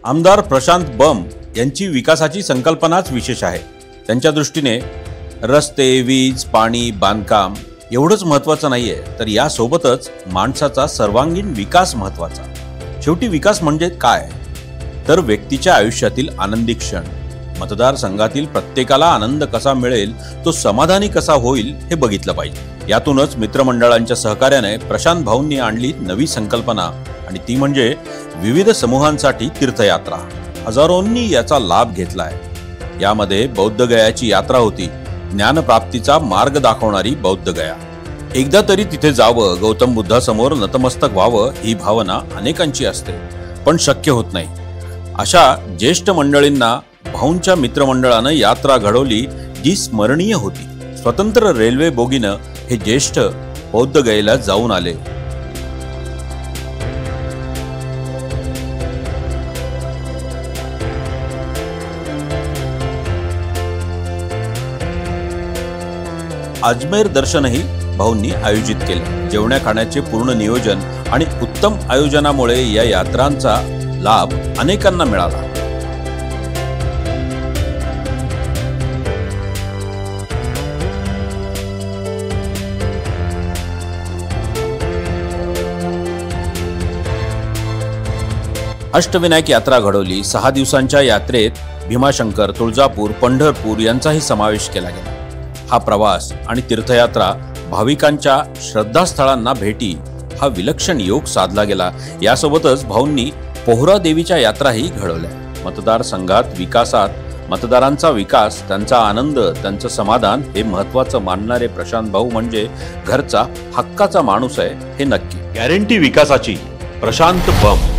आमदार प्रशांत बम यांची विकासाची संकल्पनाच विशेष आहे। त्यांच्या दृष्टीने रस्ते, वीज, पाणी, बांधकाम एवढंच महत्त्वाचं नाहीये, तर यासोबतच माणसाचा सर्वांगीण विकास महत्त्वाचा। शेवटी विकास म्हणजे काय, तर व्यक्तीच्या आयुष्यातील आनंदी क्षण, मतदारसंघातील प्रत्येकाला आनंद कसा मिळेल, तो समाधानी कसा होईल हे बघितलं पाहिजे। यातूनच मित्रमंडळांच्या सहकार्याने प्रशांत भाऊंनी आणली नवी संकल्पना, आणि ती म्हणजे विविध समूहांसाठी तीर्थयात्रा। हजारोंनी याचा लाभ घेतलाय। यामध्ये बौद्ध गयाची यात्रा होती, ज्ञानप्राप्तीचा मार्ग दाखवणारी बौद्ध गया। एकदा तरी तिथे जावं, गौतम बुद्धासमोर नतमस्तक व्हावं ही भावना अनेकांची असते, पण शक्य होत नाही। अशा ज्येष्ठ मंडळींना भाऊंच्या मित्रमंडळानं यात्रा घडवली, जी स्मरणीय होती। स्वतंत्र रेल्वे बोगीनं हे ज्येष्ठ बौद्ध गयेला जाऊन आले। अजमेर दर्शनही भाऊंनी आयोजित केले। जेवण्या खाण्याचे पूर्ण नियोजन आणि उत्तम आयोजनामुळे या यात्रांचा लाभ अनेकांना मिळाला। अष्टविनायक यात्रा घडवली। 6 दिवसांच्या यात्रेत भीमाशंकर, तुळजापूर, पंढरपूर यांचाही समावेश केला गेला। हा प्रवास आणि तीर्थयात्रा भाविकांच्या श्रद्धास्थळांना भेटी हा विलक्षण योग साधला गेला। यासोबतच भाऊंनी पोहरा देवीच्या यात्राही घडवल्या। मतदारसंघात विकासात मतदारांचा विकास, त्यांचा आनंद, त्यांचं समाधान हे महत्त्वाचं मानणारे प्रशांत भाऊ म्हणजे घरचा हक्काचा माणूस आहे, हे नक्की। गॅरंटी विकासाची, प्रशांत बम।